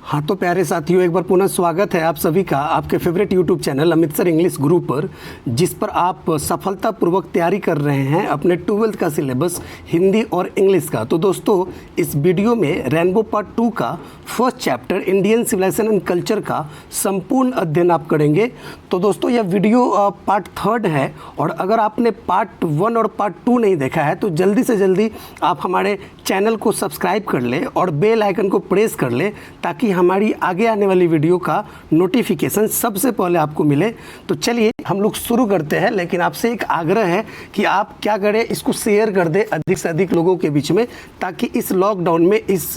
हाँ तो प्यारे साथियों, एक बार पुनः स्वागत है आप सभी का आपके favourite YouTube channel Amit sir English गुरु पर, जिस पर आप सफलतापूर्वक तैयारी कर रहे हैं अपने 12th का सिलेबस हिंदी और इंग्लिश का। तो दोस्तों, इस वीडियो में रेनबो पार्ट 2 का first chapter Indian civilisation and culture का संपूर्ण अध्ययन आप करेंगे। तो दोस्तों, यह वीडियो पार्ट 3 है और अगर आपने पार्ट 1 और पार्ट 2 नहीं देखा है तो जल्दी से जल्दी आप हमारे चैनल को सब्सक्राइब कर लें और बेल आइकन को प्रेस कर लें ताकि हमारी आगे आने वाली वीडियो का नोटिफिकेशन सबसे पहले आपको मिले। तो चलिए हम लोग शुरू करते हैं, लेकिन आपसे एक आग्रह है कि आप क्या करें, इसको शेयर कर दें अधिक से अधिक लोगों के बीच में, ताकि इस लॉकडाउन में, इस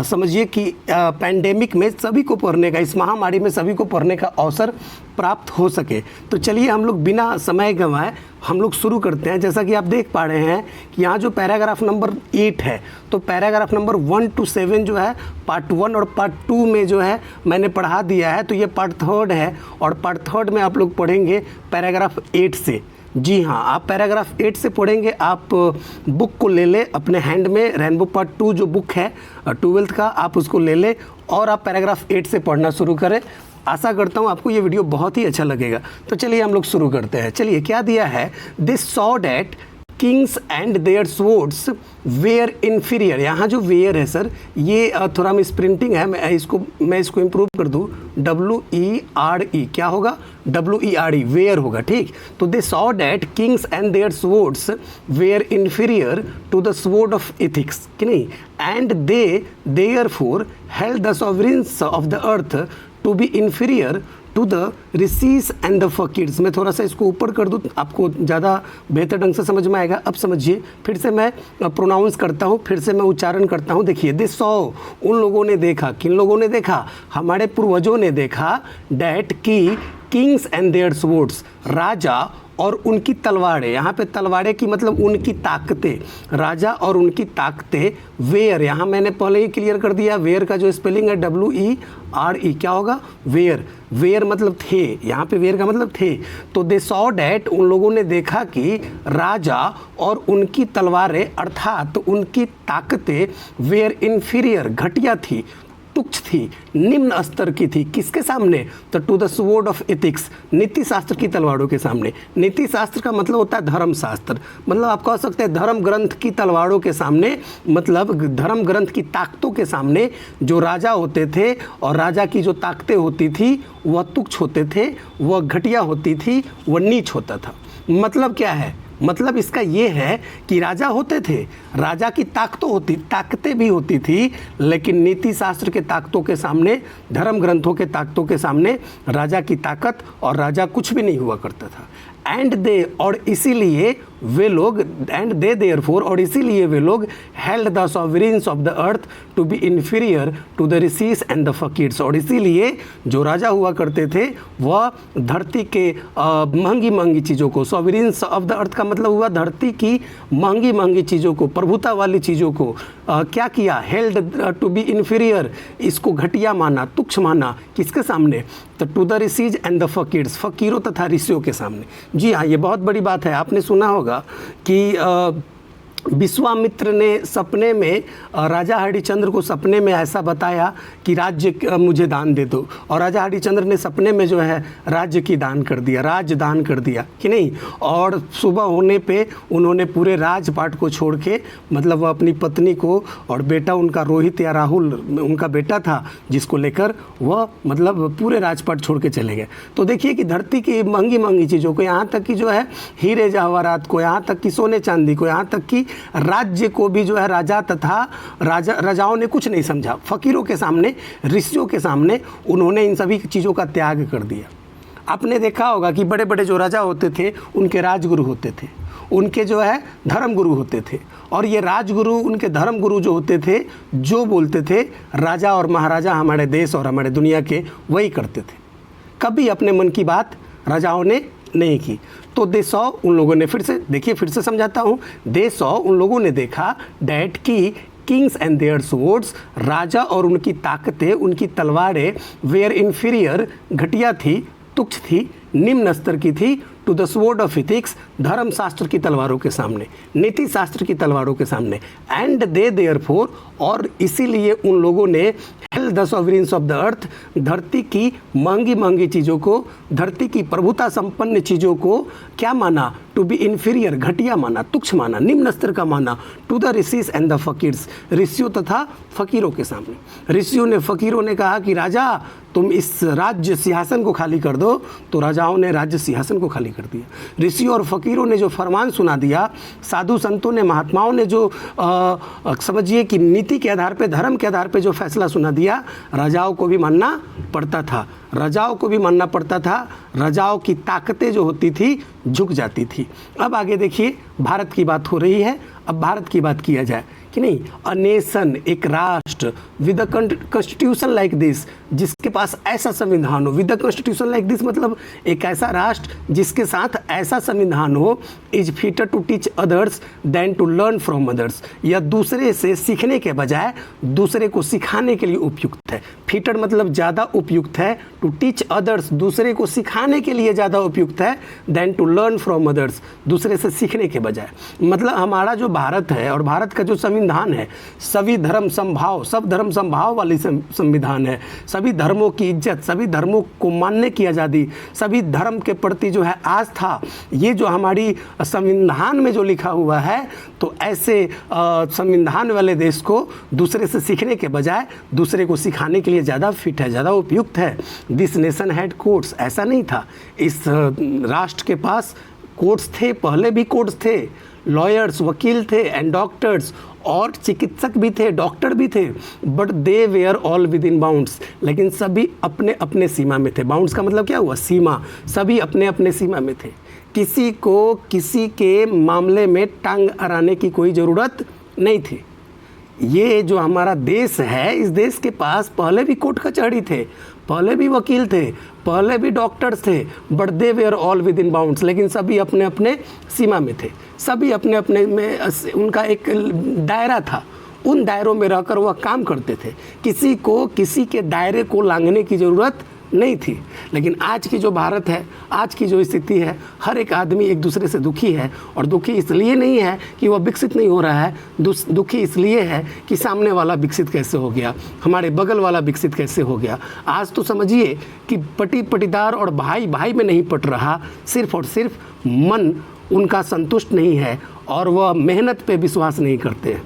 समझिए कि पैंडेमिक में सभी को पढ़ने का, इस महामारी में सभी को पढ़ने का अवसर प्राप्त हो सके। तो चलिए हम लोग बिना समय गंवाए हम लोग शुरू करते हैं। जैसा कि आप देख पा रहे हैं कि यहाँ जो पैराग्राफ नंबर 8 है, तो पैराग्राफ नंबर 1 to 7 जो है पार्ट 1 और पार्ट 2 में जो है मैंने पढ़ा दिया है। तो ये पार्ट 3 है और पार्ट 3 में आप लोग पढ़ेंगे पैराग्राफ 8 से। जी हाँ, आप पैराग्राफ 8 से पढ़ेंगे। आप बुक को ले लें अपने हैंड में, रेनबो पार्ट 2 जो बुक है 12th का, आप उसको ले लें और आप पैराग्राफ 8 से पढ़ना शुरू करें। आशा करता हूँ आपको ये वीडियो बहुत ही अच्छा लगेगा। तो चलिए हम लोग शुरू करते हैं। चलिए, क्या दिया है, this saw that kings and their swords were inferior. यहाँ जो वेयर है सर, ये थोड़ा मिस प्रिंटिंग है, मैं इसको इम्प्रूव कर दूँ। WERE क्या होगा, WERE वेयर होगा, ठीक। तो they saw that kings and their swords were inferior to the sword of ethics, कि नहीं, and they therefore held the sovereigns of the earth to be inferior to the rishis and the fakirs. मैं थोड़ा सा इसको ऊपर कर दूँ, आपको ज़्यादा बेहतर ढंग से समझ में आएगा। अब समझिए, फिर से मैं प्रोनाउंस करता हूँ, फिर से मैं उच्चारण करता हूँ। देखिए, दिस सॉ, उन लोगों ने देखा, किन लोगों ने देखा, हमारे पूर्वजों ने देखा, डैट की किंग्स एंड देयर स्वॉर्ड्स, राजा और उनकी तलवारें। यहाँ पे तलवारें की मतलब उनकी ताकतें, राजा और उनकी ताकतें, वेयर, यहाँ मैंने पहले ही क्लियर कर दिया, वेयर का जो स्पेलिंग है WERE क्या होगा, वेयर। वेयर मतलब थे, यहाँ पे वेयर का मतलब थे। तो दे सॉ डैट, उन लोगों ने देखा कि राजा और उनकी तलवारें अर्थात उनकी ताकतें वेयर इन्फीरियर, घटिया थी, तुच्छ थी, निम्न स्तर की थी। किसके सामने, तो to the sword of ethics, नीति शास्त्र की तलवारों के सामने। नीति शास्त्र का मतलब होता है धर्म शास्त्र, मतलब आप कह सकते हैं धर्म ग्रंथ की तलवारों के सामने, मतलब धर्म ग्रंथ की ताकतों के सामने। जो राजा होते थे और राजा की जो ताकतें होती थी वह तुच्छ होते थे, वह घटिया होती थी, वह नीच होता था। मतलब क्या है, मतलब इसका ये है कि राजा होते थे, राजा की ताकतें भी होती थी, लेकिन नीति शास्त्र के ताकतों के सामने, धर्म ग्रंथों के ताकतों के सामने राजा की ताकत और राजा कुछ भी नहीं हुआ करता था। एंड दे, और इसीलिए वे लोग, एंड दे देयरफॉर, और इसीलिए वे लोग, held the sovereigns of the earth to be inferior to the rishis and the fakirs, और इसीलिए जो राजा हुआ करते थे वह धरती के महंगी महंगी चीज़ों को, सॉवरेन्स ऑफ द अर्थ का मतलब हुआ धरती की महंगी महंगी चीज़ों को, प्रभुता वाली चीज़ों को क्या किया, हेल्ड टू बी इन्फीरियर, इसको घटिया माना, तुच्छ माना। किसके सामने, तो to the rishis and the fakirs, फकीरों तथा ऋषियों के सामने। जी हाँ, ये बहुत बड़ी बात है। आपने सुना होगा कि विश्वामित्र ने सपने में राजा हरिश्चंद्र को सपने में ऐसा बताया कि राज्य मुझे दान दे दो, और राजा हरिश्चंद्र ने सपने में जो है राज्य की दान कर दिया, राज्य दान कर दिया, कि नहीं। और सुबह होने पे उन्होंने पूरे राजपाट को छोड़ के, मतलब वह अपनी पत्नी को और बेटा उनका रोहित या राहुल उनका बेटा था, जिसको लेकर वह मतलब पूरे राजपाट छोड़ के चले गए। तो देखिए कि धरती की महंगी महंगी चीज़ों को, यहाँ तक कि जो है हीरे जवाहरात को, यहाँ तक कि सोने चांदी को, यहाँ तक कि राज्य को भी जो है राजा तथा राजाओं ने कुछ नहीं समझा। फकीरों के सामने, ऋषियों के सामने उन्होंने इन सभी चीज़ों का त्याग कर दिया। आपने देखा होगा कि बड़े बड़े जो राजा होते थे उनके राजगुरु होते थे, उनके जो है धर्मगुरु होते थे, और ये राजगुरु, उनके धर्मगुरु जो होते थे, जो बोलते थे राजा और महाराजा हमारे देश और हमारे दुनिया के, वही करते थे। कभी अपने मन की बात राजाओं ने नहीं की। तो दे सॉ, उन लोगों ने, फिर से देखिए, फिर से समझाता हूँ, दे सॉ, उन लोगों ने देखा, डैट की किंग्स एंड देयर स्वॉर्ड्स, राजा और उनकी ताकतें, उनकी तलवारें, वेयर इन्फीरियर, घटिया थी, तुच्छ थी, निम्न स्तर की थी, to the sword of ethics, धर्म शास्त्र की तलवारों के सामने, नीति शास्त्र की तलवारों के सामने। एंड दे देयरफॉर, और इसीलिए उन लोगों ने द सॉवरेन्स ऑफ द अर्थ, धरती की महंगी महंगी चीज़ों को, धरती की प्रभुता संपन्न चीज़ों को क्या माना? टू बी इन्फीरियर, घटिया माना, तुच्छ माना, निम्न स्तर का माना। To the rishis and the fakirs, ऋषियों तथा फकीरों के सामने। ऋषियों ने, फकीरों ने कहा कि राजा तुम इस राज्य सिंहासन को खाली कर दो, तो राजाओं ने राज्य सिंहासन को खाली कर दिया। ऋषियों और फकीरों ने जो फरमान सुना दिया, साधु संतों ने, महात्माओं ने जो समझिए कि नीति के आधार पे, धर्म के आधार पे जो फैसला सुना दिया, राजाओं को भी मानना पड़ता था। राजाओं को भी मानना पड़ता था। राजाओं की ताकतें जो होती थी झुक जाती थी। अब आगे देखिए, भारत की बात हो रही है। अब भारत की बात किया जाए कि नहीं, अ नेशन, एक राष्ट्र, with a constitution like this, जिसके पास ऐसा संविधान हो। With a constitution like this मतलब एक ऐसा राष्ट्र जिसके साथ ऐसा संविधान हो, is fitter to teach others than to learn from others, या दूसरे से सीखने के बजाय दूसरे को सिखाने के लिए उपयुक्त है। फिटर मतलब ज़्यादा उपयुक्त है, टू टीच अदर्स दूसरे को सिखाने के लिए ज़्यादा उपयुक्त है, than to learn from others दूसरे से सीखने के बजाय। मतलब हमारा जो भारत है और भारत का जो संविधान है, सभी धर्म समभाव, सब धर्म समभाव वाली संविधान है। सभी धर्मों की इज्जत, सभी धर्मों को मानने की आज़ादी, सभी धर्म के प्रति जो है आस्था, ये जो हमारी संविधान में जो लिखा हुआ है, तो ऐसे संविधान वाले देश को दूसरे से सीखने के बजाय दूसरे को सिखाने के लिए ज़्यादा फिट है, ज़्यादा उपयुक्त है। दिस नेशन हैड कोर्ट्स, ऐसा नहीं था। इस राष्ट्र के पास कोर्ट्स थे, पहले भी कोर्ट्स थे, लॉयर्स, वकील थे, एंड डॉक्टर्स, और चिकित्सक भी थे, डॉक्टर भी थे, but they were all within bounds, लेकिन सभी अपने अपने सीमा में थे। बाउंड्स का मतलब क्या हुआ? सीमा। सभी अपने अपने सीमा में थे। किसी को किसी के मामले में टांग अड़ाने की कोई ज़रूरत नहीं थी। ये जो हमारा देश है, इस देश के पास पहले भी कोर्ट कचहरी थे, पहले भी वकील थे, पहले भी डॉक्टर्स थे, but they were all within bounds, लेकिन सभी अपने अपने सीमा में थे। सभी अपने अपने में, उनका एक दायरा था, उन दायरों में रहकर वह काम करते थे। किसी को किसी के दायरे को लांघने की ज़रूरत नहीं थी। लेकिन आज की जो भारत है, आज की जो स्थिति है, हर एक आदमी एक दूसरे से दुखी है, और दुखी इसलिए नहीं है कि वह विकसित नहीं हो रहा है, दुखी इसलिए है कि सामने वाला विकसित कैसे हो गया, हमारे बगल वाला विकसित कैसे हो गया। आज तो समझिए कि पटी पटीदार और भाई भाई में नहीं पट रहा, सिर्फ और सिर्फ मन उनका संतुष्ट नहीं है और वह मेहनत पे विश्वास नहीं करते हैं।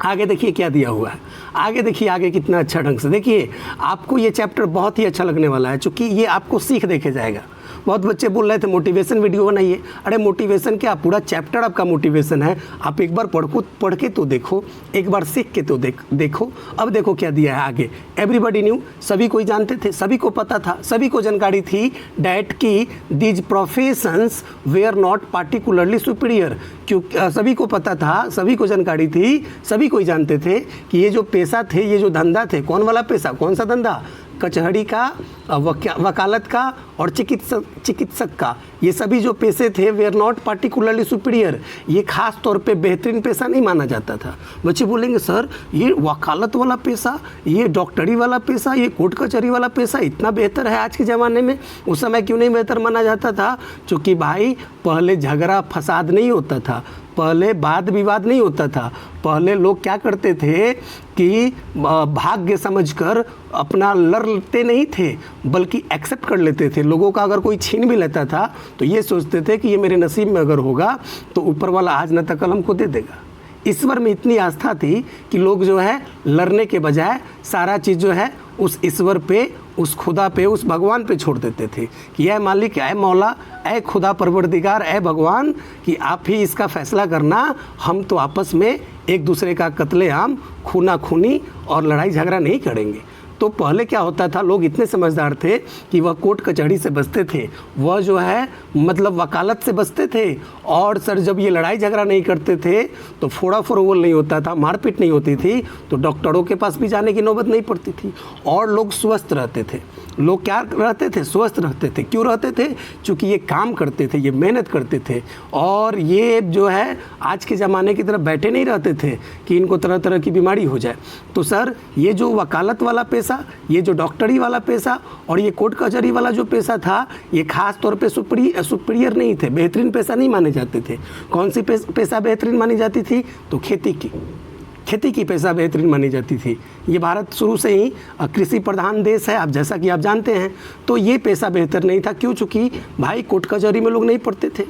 आगे देखिए क्या दिया हुआ है, आगे देखिए, आगे कितना अच्छा ढंग से देखिए। आपको ये चैप्टर बहुत ही अच्छा लगने वाला है, क्योंकि ये आपको सीख देके जाएगा। बहुत बच्चे बोल रहे थे मोटिवेशन वीडियो बनाइए। अरे मोटिवेशन क्या, पूरा चैप्टर आपका मोटिवेशन है। आप एक बार पढ़ के तो देखो, एक बार सीख के तो देखो। अब देखो क्या दिया है आगे। एवरीबडी न्यू, सभी कोई जानते थे, सभी को पता था, सभी को जानकारी थी डैट की these professions were not particularly superior. क्योंकि सभी को पता था, सभी को जानकारी थी, सभी कोई जानते थे कि ये जो पेशा थे, ये जो धंधा थे, कौन वाला पैसा, कौन सा धंधा? कचहरी का, वकालत का और चिकित्सक का। ये सभी जो पेशे थे वेयर नॉट पार्टिकुलरली सुपीरियर, ये खास तौर पे बेहतरीन पेशा नहीं माना जाता था। बच्चे बोलेंगे सर ये वकालत वाला पेशा, ये डॉक्टरी वाला पेशा, ये कोर्ट कचहरी वाला पेशा इतना बेहतर है आज के ज़माने में, उस समय क्यों नहीं बेहतर माना जाता था? क्योंकि भाई पहले झगड़ा फसाद नहीं होता था, पहले वाद विवाद नहीं होता था। पहले लोग क्या करते थे कि भाग्य समझकर अपना लड़ते नहीं थे, बल्कि एक्सेप्ट कर लेते थे। लोगों का अगर कोई छीन भी लेता था तो ये सोचते थे कि ये मेरे नसीब में अगर होगा तो ऊपर वाला आज न तक कल हमको दे देगा। ईश्वर में इतनी आस्था थी कि लोग जो है लड़ने के बजाय सारा चीज़ जो है उस ईश्वर पे, उस खुदा पे, उस भगवान पे छोड़ देते थे कि ऐ मालिक, ऐ मौला, ऐ खुदा परवरदिगार, ऐ भगवान, कि आप ही इसका फैसला करना। हम तो आपस में एक दूसरे का कत्लेआम, खूना खूनी और लड़ाई झगड़ा नहीं करेंगे। तो पहले क्या होता था, लोग इतने समझदार थे कि वह कोर्ट कचहरी से बचते थे, वह जो है मतलब वकालत से बचते थे। और सर जब ये लड़ाई झगड़ा नहीं करते थे तो फोड़ा फरोवल नहीं होता था, मारपीट नहीं होती थी, तो डॉक्टरों के पास भी जाने की नौबत नहीं पड़ती थी, और लोग स्वस्थ रहते थे। लोग क्या रहते थे? स्वस्थ रहते थे। क्यों रहते थे? क्योंकि ये काम करते थे, ये मेहनत करते थे, और ये जो है आज के ज़माने की तरफ बैठे नहीं रहते थे कि इनको तरह तरह की बीमारी हो जाए। तो सर ये जो वकालत वाला पेशा, ये जो डॉक्टरी वाला पेशा और ये कोर्ट कचहरी वाला जो पेशा था, ये खास तौर पे सुपीरियर नहीं थे, बेहतरीन पेशा नहीं माने जाते थे। कौन सी पेशा बेहतरीन मानी जाती थी? तो खेती की। खेती की पेशा बेहतरीन मानी जाती थी। ये भारत शुरू से ही कृषि प्रधान देश है, आप जैसा कि आप जानते हैं। तो ये पेशा बेहतर नहीं था, क्यों? चूँकि भाई कोर्ट कचहरी में लोग नहीं पढ़ते थे,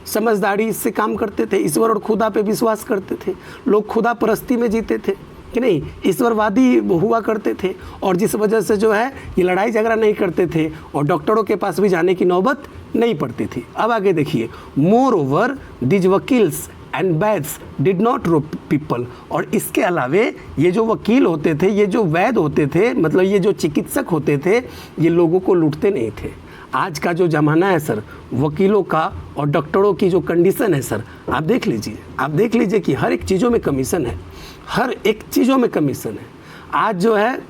समझदारी से काम करते थे, ईश्वर और खुदा पे विश्वास करते थे, लोग खुदा परस्ती में जीते थे कि नहीं, ईश्वरवादी हुआ करते थे। और जिस वजह से जो है ये लड़ाई झगड़ा नहीं करते थे और डॉक्टरों के पास भी जाने की नौबत नहीं पड़ती थी। अब आगे देखिए, moreover these vakils and vaids did not rob people. और इसके अलावे ये जो वकील होते थे, ये जो वैद्य होते थे, मतलब ये जो चिकित्सक होते थे, ये लोगों को लूटते नहीं थे। आज का जो ज़माना है सर, वकीलों का और डॉक्टरों की जो कंडीशन है सर, आप देख लीजिए कि हर एक चीज़ों में कमीशन है, हर एक चीज़ों में कमीशन है। आज जो है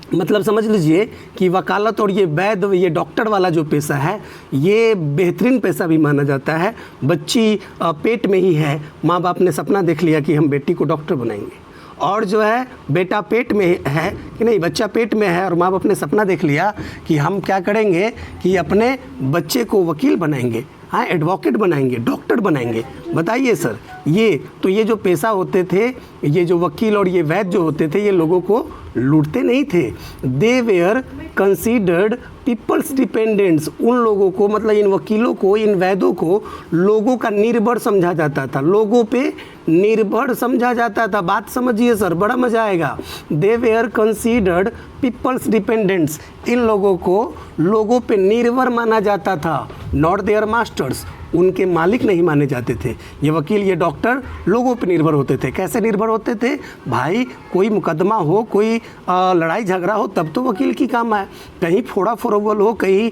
मतलब समझ लीजिए कि वकालत और ये वैद्य, ये डॉक्टर वाला जो पेशा है, ये बेहतरीन पेशा भी माना जाता है। बच्ची पेट में ही है, माँ बाप ने सपना देख लिया कि हम बेटी को डॉक्टर बनाएंगे, और जो है बेटा पेट में है कि नहीं, बच्चा पेट में है और माँ बाप ने सपना देख लिया कि हम क्या करेंगे कि अपने बच्चे को वकील बनाएंगे, हाँ एडवोकेट बनाएंगे, डॉक्टर बनाएंगे। बताइए सर, ये जो पेशा होते थे, ये जो वकील और ये वैद्य जो होते थे, ये लोगों को लूटते नहीं थे। दे वेयर कंसीडर्ड पीपल्स डिपेंडेंट्स। उन लोगों को, मतलब इन वकीलों को, इन वैद्यों को लोगों का निर्भर समझा जाता था, लोगों पे निर्भर समझा जाता था। बात समझिए सर, बड़ा मजा आएगा। दे वेयर कंसीडर्ड पीपल्स डिपेंडेंट्स। इन लोगों को लोगों पे निर्भर माना जाता था, नॉट देयर मास्टर्स। उनके मालिक नहीं माने जाते थे। ये वकील, ये डॉक्टर लोगों पर निर्भर होते थे। कैसे निर्भर होते थे भाई? कोई मुकदमा हो, कोई लड़ाई झगड़ा हो, तब तो वकील की काम आए। कहीं फोड़ा फोरवल हो, कहीं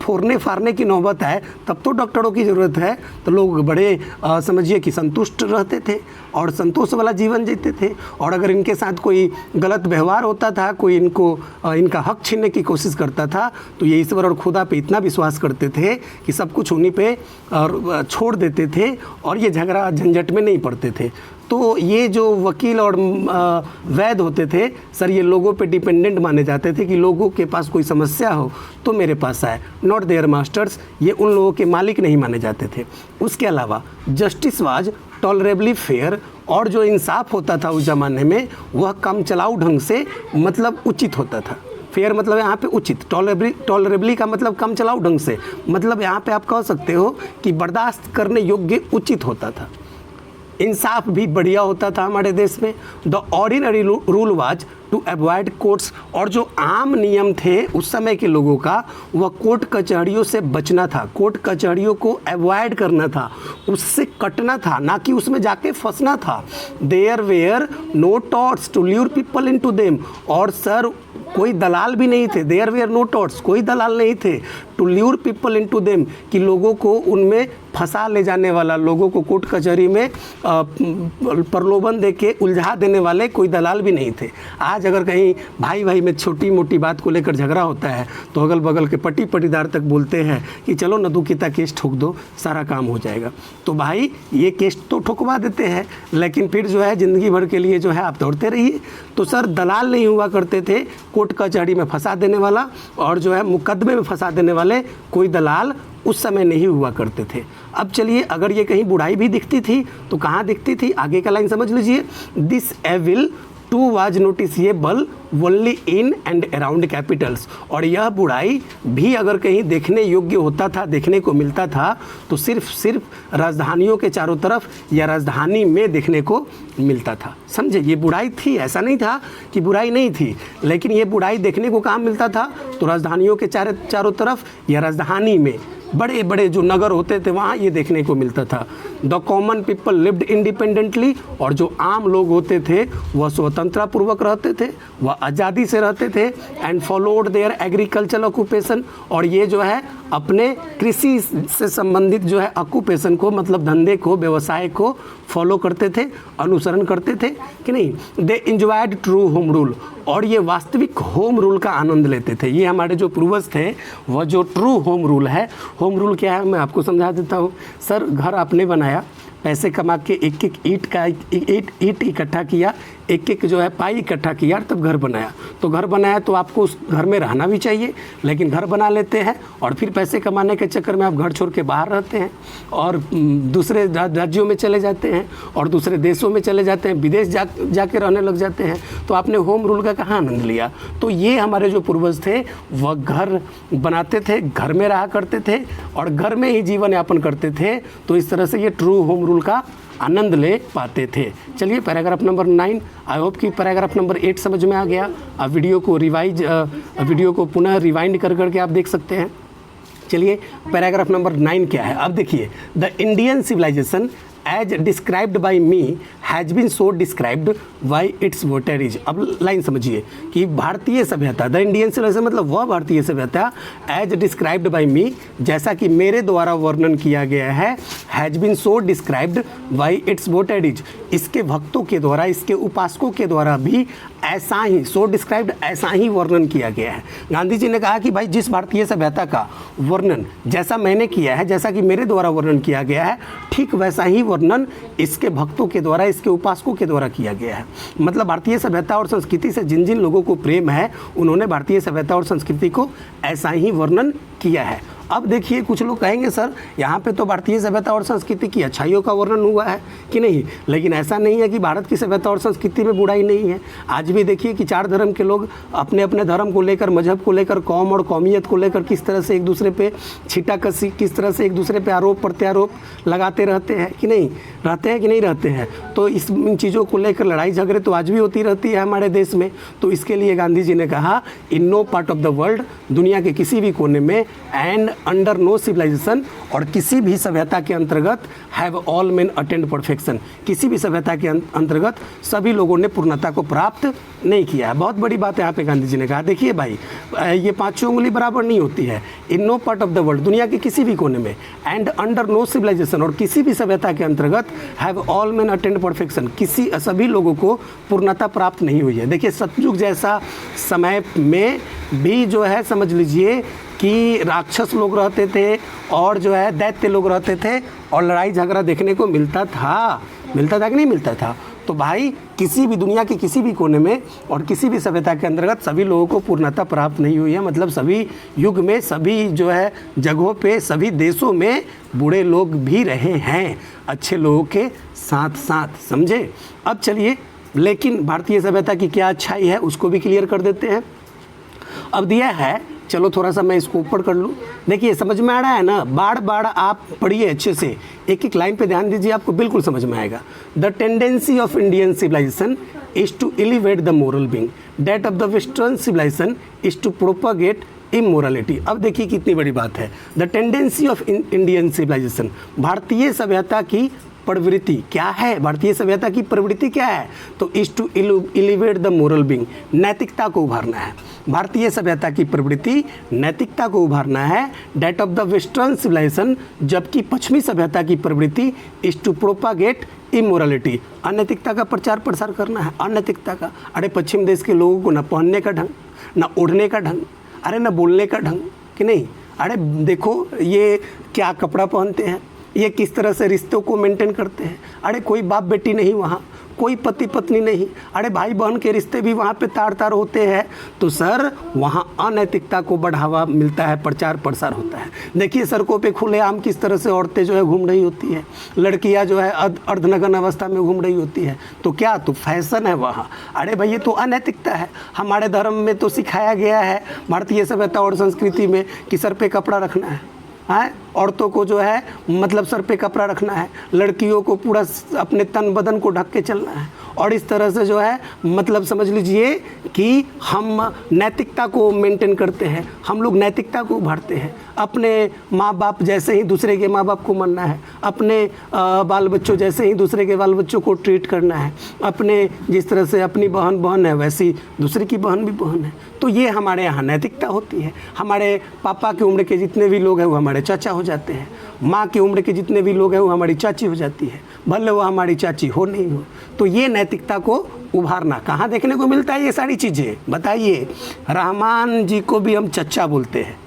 फोड़ने फाड़ने की नौबत आए, तब तो डॉक्टरों की ज़रूरत है। तो लोग बड़े समझिए कि संतुष्ट रहते थे और संतोष वाला जीवन जीते थे। और अगर इनके साथ कोई गलत व्यवहार होता था, कोई इनका हक छीनने की कोशिश करता था, तो ये ईश्वर और खुदा पे इतना विश्वास करते थे कि सब कुछ उन्हीं पे और छोड़ देते थे और ये झगड़ा झंझट में नहीं पड़ते थे। तो ये जो वकील और वैद्य होते थे सर, ये लोगों पे डिपेंडेंट माने जाते थे कि लोगों के पास कोई समस्या हो तो मेरे पास आए, नॉट देयर मास्टर्स। ये उन लोगों के मालिक नहीं माने जाते थे। उसके अलावा जस्टिस वाज टॉलरेबली फेयर। और जो इंसाफ होता था उस ज़माने में, वह कम चलाऊ ढंग से मतलब उचित होता था। फेयर मतलब यहाँ पे उचित, टॉलरेबली का मतलब कम चलाऊ ढंग से, मतलब यहाँ पे आप कह सकते हो कि बर्दाश्त करने योग्य उचित होता था। इंसाफ भी बढ़िया होता था हमारे देश में। The ordinary rule was to avoid courts. और जो आम नियम थे उस समय के लोगों का, वह कोर्ट कचहरियों से बचना था, कोर्ट कचहरियों को अवॉइड करना था, उससे कटना था, ना कि उसमें जाके फंसना था। There were no touts to lure people into them. और सर कोई दलाल भी नहीं थे, देयर वेयर नो टॉट्स, कोई दलाल नहीं थे, to lure people into them, कि लोगों को उनमें फंसा ले जाने वाला, लोगों को कोर्ट कचहरी में प्रलोभन देके उलझा देने वाले कोई दलाल भी नहीं थे। आज अगर कहीं भाई भाई में छोटी मोटी बात को लेकर झगड़ा होता है तो अगल बगल के पट्टी पट्टीदार तक बोलते हैं कि चलो नदुकिता केस ठोक दो, सारा काम हो जाएगा। तो भाई ये केस तो ठुकवा देते हैं, लेकिन फिर जो है ज़िंदगी भर के लिए जो है आप दौड़ते रहिए। तो सर दलाल नहीं हुआ करते थे कोर्ट कचहरी में फंसा देने वाला, और जो है मुकदमे में फंसा देने वाले कोई दलाल उस समय नहीं हुआ करते थे। अब चलिए, अगर ये कहीं बुराई भी दिखती थी तो कहाँ दिखती थी? आगे का लाइन समझ लीजिए। This evil too was noticeable only in and around capitals. और यह बुराई भी अगर कहीं देखने योग्य होता था, देखने को मिलता था, तो सिर्फ राजधानियों के चारों तरफ या राजधानी में देखने को मिलता था। समझे? ये बुराई थी, ऐसा नहीं था कि बुराई नहीं थी, लेकिन ये बुराई देखने को कहाँ मिलता था? तो राजधानियों के चारों तरफ या राजधानी में, बड़े बड़े जो नगर होते थे वहाँ ये देखने को मिलता था। The common people lived independently. और जो आम लोग होते थे वह स्वतंत्रता पूर्वक रहते थे, वह आज़ादी से रहते थे। And followed there agriculture occupation. और ये जो है अपने कृषि से संबंधित जो है ऑक्यूपेशन को, मतलब धंधे को, व्यवसाय को फॉलो करते थे, अनुसरण करते थे कि नहीं। दे इंजॉयड ट्रू होम रूल। और ये वास्तविक होम रूल का आनंद लेते थे। ये हमारे जो पूर्वज थे, वह जो ट्रू होम रूल है, होम रूल क्या है मैं आपको समझा देता हूँ। सर घर आपने बनाया, पैसे कमा के एक एक ईंट इकट्ठा किया, एक एक जो है पाई इकट्ठा किया, तब घर बनाया। तो घर बनाया तो आपको उस घर में रहना भी चाहिए, लेकिन घर बना लेते हैं और फिर पैसे कमाने के चक्कर में आप घर छोड़ के बाहर रहते हैं और दूसरे राज्यों में चले जाते हैं और दूसरे देशों में चले जाते हैं, विदेश जाके रहने लग जाते हैं। तो आपने होम रूल का कहाँ आनंद लिया? तो ये हमारे जो पूर्वज थे वह घर बनाते थे, घर में रहा करते थे और घर में ही जीवन यापन करते थे। तो इस तरह से ये ट्रू होम रूल का आनंद ले पाते थे। चलिए पैराग्राफ नंबर 9, आई होप कि पैराग्राफ नंबर 8 समझ में आ गया। अब वीडियो को पुनः रिवाइंड कर करके आप देख सकते हैं। चलिए पैराग्राफ नंबर 9 क्या है, अब देखिए। The Indian civilisation as described by me has been so described by its votaries. अब लाइन समझिए कि भारतीय सभ्यता, द इंडियन सिविलाइजेशन मतलब वह भारतीय सभ्यता, एज डिस्क्राइब्ड बाई मी, जैसा कि मेरे द्वारा वर्णन किया गया है, has been so described by its votaries, इसके भक्तों के द्वारा, इसके उपासकों के द्वारा भी ऐसा ही सो डिस्क्राइब्ड, ऐसा ही वर्णन किया गया है। गांधी जी ने कहा कि भाई जिस भारतीय सभ्यता का वर्णन जैसा मैंने किया है, जैसा कि मेरे द्वारा वर्णन किया गया है, ठीक वैसा ही वर्णन इसके भक्तों के द्वारा, इसके उपासकों के द्वारा किया गया है। मतलब भारतीय सभ्यता और संस्कृति से जिन जिन लोगों को प्रेम है, उन्होंने भारतीय सभ्यता और संस्कृति को ऐसा ही वर्णन किया है। अब देखिए कुछ लोग कहेंगे सर यहाँ पे तो भारतीय सभ्यता और संस्कृति की अच्छाइयों का वर्णन हुआ है कि नहीं, लेकिन ऐसा नहीं है कि भारत की सभ्यता और संस्कृति में बुराई नहीं है। आज भी देखिए कि 4 धर्म के लोग अपने अपने धर्म को लेकर, मजहब को लेकर, कौम और कौमियत को लेकर किस तरह से एक दूसरे पे छीटाकसी, किस तरह से एक दूसरे पे आरोप प्रत्यारोप लगाते रहते हैं कि नहीं, रहते हैं कि नहीं रहते हैं। तो इन चीज़ों को लेकर लड़ाई झगड़े तो आज भी होती रहती है हमारे देश में। तो इसके लिए गांधी जी ने कहा, in no part of the world, दुनिया के किसी भी कोने में, एंड अंडर नो सिविलाइजेशन, और किसी भी सभ्यता के अंतर्गत, have all main attend perfection, किसी भी सभ्यता के अंतर्गत सभी लोगों ने पूर्णता को प्राप्त नहीं किया है। बहुत बड़ी बात यहाँ पे गांधी जी ने कहा। देखिए भाई, ये 5 उंगली बराबर नहीं होती है। In no part of the world, दुनिया के किसी भी कोने में, एंड अंडर नो सिविलाइजेशन, और किसी भी सभ्यता के अंतर्गत, have all main attend perfection, सभी लोगों को पूर्णता प्राप्त नहीं हुई है। देखिए सतयुग जैसा समय में भी जो है समझ लीजिए कि राक्षस लोग रहते थे और जो है दैत्य लोग रहते थे और लड़ाई झगड़ा देखने को मिलता था कि नहीं मिलता था। तो भाई किसी भी दुनिया के किसी भी कोने में और किसी भी सभ्यता के अंतर्गत सभी लोगों को पूर्णता प्राप्त नहीं हुई है। मतलब सभी युग में, सभी जो है जगहों पे, सभी देशों में बुरे लोग भी रहे हैं अच्छे लोगों के साथ साथ, समझे। अब चलिए, लेकिन भारतीय सभ्यता की क्या अच्छाई है उसको भी क्लियर कर देते हैं। अब दिया है, चलो थोड़ा सा मैं इसको ऊपर कर लूँ। देखिए समझ में आ रहा है ना, बार बार आप पढ़िए अच्छे से, एक एक लाइन पे ध्यान दीजिए, आपको बिल्कुल समझ में आएगा। The tendency of Indian civilisation is to elevate the moral being, that of the western civilisation is to propagate immorality. अब देखिए कितनी बड़ी बात है। The tendency of Indian civilisation, भारतीय सभ्यता की प्रवृत्ति क्या है, भारतीय सभ्यता की प्रवृत्ति क्या है? तो is to elevate the moral being, नैतिकता को उभारना है। भारतीय सभ्यता की प्रवृत्ति नैतिकता को उभारना है। That of the western civilisation, जबकि पश्चिमी सभ्यता की प्रवृत्ति इज टू प्रोपागेट इमोरलिटी, अनैतिकता का प्रचार प्रसार करना है, अनैतिकता का। अरे पश्चिम देश के लोगों को ना पहनने का ढंग, ना ओढ़ने का ढंग, अरे ना बोलने का ढंग कि नहीं। अरे देखो ये क्या कपड़ा पहनते हैं, ये किस तरह से रिश्तों को मेंटेन करते हैं। अरे कोई बाप बेटी नहीं वहाँ, कोई पति पत्नी नहीं, अरे भाई बहन के रिश्ते भी वहाँ पे तार तार होते हैं। तो सर वहाँ अनैतिकता को बढ़ावा मिलता है, प्रचार प्रसार होता है। देखिए सड़कों पे खुलेआम किस तरह से औरतें जो है घूम रही होती है, लड़कियाँ जो है अर्धनग्न अवस्था में घूम रही होती है। तो क्या, तो फैशन है वहाँ। अरे भाई ये तो अनैतिकता है। हमारे धर्म में तो सिखाया गया है, भारतीय सभ्यता और संस्कृति में, कि सर पे कपड़ा रखना है, औरतों को जो है मतलब सर पे कपड़ा रखना है, लड़कियों को पूरा अपने तन बदन को ढक के चलना है। और इस तरह से जो है मतलब समझ लीजिए कि हम नैतिकता को मेंटेन करते हैं, हम लोग नैतिकता को उभारते हैं। अपने माँ बाप जैसे ही दूसरे के माँ बाप को मानना है, अपने बाल बच्चों जैसे ही दूसरे के बाल बच्चों को ट्रीट करना है, अपने जिस तरह से अपनी बहन बहन है वैसी दूसरे की बहन भी बहन है। तो ये हमारे यहाँ नैतिकता होती है। हमारे पापा की उम्र के जितने भी लोग हैं वो हमारे चाचा हो जाते हैं, माँ की उम्र के जितने भी लोग हैं वो हमारी चाची हो जाती है, भले वो हमारी चाची हो नहीं हो। तो ये नैतिकता को उभारना कहाँ देखने को मिलता है ये सारी चीज़ें, बताइए। रहमान जी को भी हम चच्चा बोलते हैं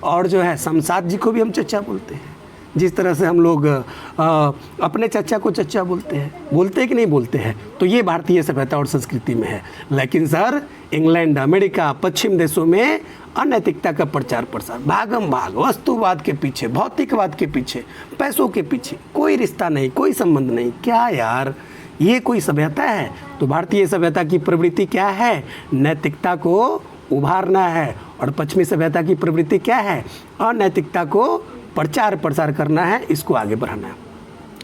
और जो है शमशाद जी को भी हम चच्चा बोलते हैं, जिस तरह से हम लोग अपने चचा को चचा बोलते हैं कि नहीं बोलते हैं, तो ये भारतीय सभ्यता और संस्कृति में है। लेकिन सर इंग्लैंड, अमेरिका, पश्चिम देशों में अनैतिकता का प्रचार प्रसार, भागम भाग, वस्तुवाद के पीछे, भौतिकवाद के पीछे, पैसों के पीछे, कोई रिश्ता नहीं, कोई संबंध नहीं। क्या यार, ये कोई सभ्यता है? तो भारतीय सभ्यता की प्रवृत्ति क्या है? नैतिकता को उभारना है। और पश्चिमी सभ्यता की प्रवृत्ति क्या है? अनैतिकता को प्रचार प्रसार करना है, इसको आगे बढ़ाना है।